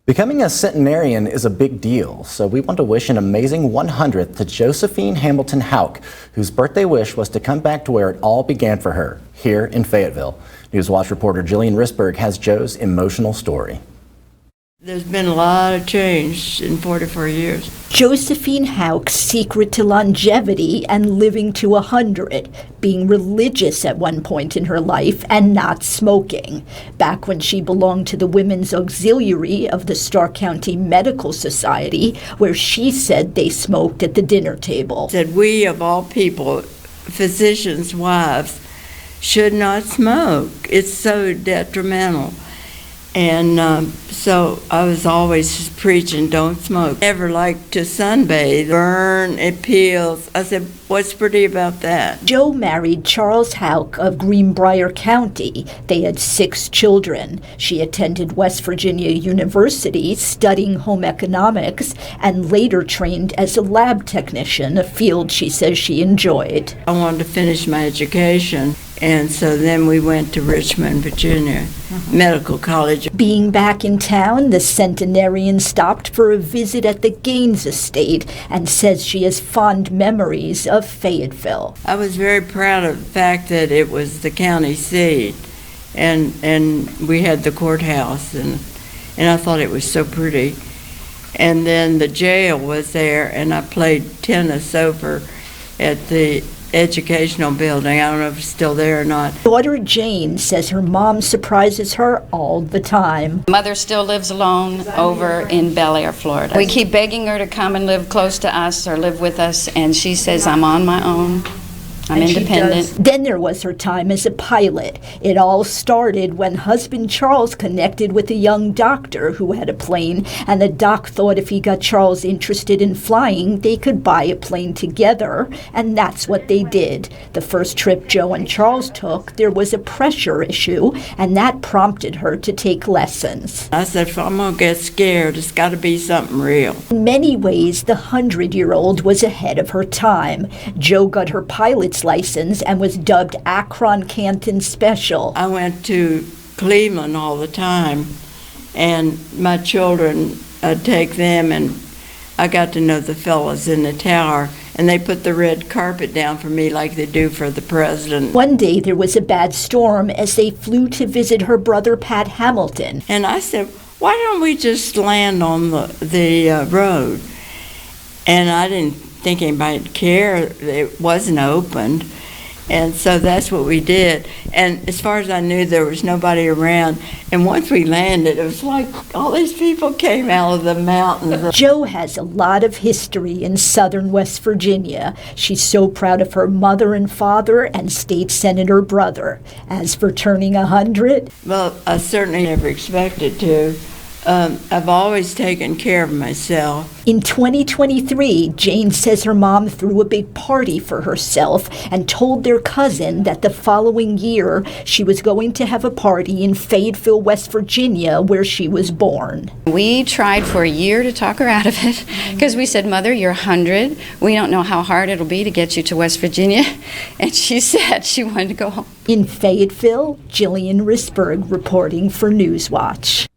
Becoming a centenarian is a big deal, so we want to wish an amazing 100th to Josephine Hamilton Houck, whose birthday wish was to come back to where it all began for her, here in Fayetteville. Newswatch reporter Jillian Risberg has Joe's emotional story. There's been a lot of change in 44 years. Josephine Houck's secret to longevity and living to 100, being religious at one point in her life and not smoking. Back when she belonged to the Women's Auxiliary of the Stark County Medical Society, where she said they smoked at the dinner table. Said we, of all people, physicians' wives, should not smoke. It's so detrimental. And so I was always preaching, don't smoke. Never liked to sunbathe, burn, it peels. I said, what's pretty about that? Joe married Charles Houck of Greenbrier County. They had 6 children. She attended West Virginia University studying home economics and later trained as a lab technician, a field she says she enjoyed. I wanted to finish my education. And so then we went to Richmond, Virginia, Medical College. Being back in town, the centenarian stopped for a visit at the Gaines estate and says she has fond memories of Fayetteville. I was very proud of the fact that it was the county seat, and we had the courthouse, and I thought it was so pretty. And then the jail was there, and I played tennis over at the educational building. I don't know if it's still there or not. Daughter Jane says her mom surprises her all the time. Mother still lives alone over in Bel Air, Florida. We keep begging her to come and live close to us or live with us, and she says, I'm on my own. I'm independent. Then there was her time as a pilot. It all started when husband Charles connected with a young doctor who had a plane, and the doc thought if he got Charles interested in flying, they could buy a plane together, and that's what they did. The first trip Joe and Charles took, there was a pressure issue, and that prompted her to take lessons. I said, if I'm gonna get scared, it's gotta be something real. In many ways, the 100-year-old was ahead of her time. Joe got her pilot's license and was dubbed Akron Canton Special. I went to Cleveland all the time, and my children, I'd take them, and I got to know the fellas in the tower, and they put the red carpet down for me like they do for the president. One day there was a bad storm as they flew to visit her brother Pat Hamilton. And I said, why don't we just land on the road? And I didn't think anybody'd care. It wasn't opened. And so that's what we did. And as far as I knew, there was nobody around. And once we landed, it was like all these people came out of the mountains. Joe has a lot of history in southern West Virginia. She's so proud of her mother and father and state senator brother. As for turning 100, well, I certainly never expected to. I've always taken care of myself. In 2023, Jane says her mom threw a big party for herself and told their cousin that the following year she was going to have a party in Fayetteville, West Virginia, where she was born. We tried for a year to talk her out of it because we said, Mother, you're 100. We don't know how hard it'll be to get you to West Virginia. And she said she wanted to go home. In Fayetteville, Jillian Risberg reporting for Newswatch.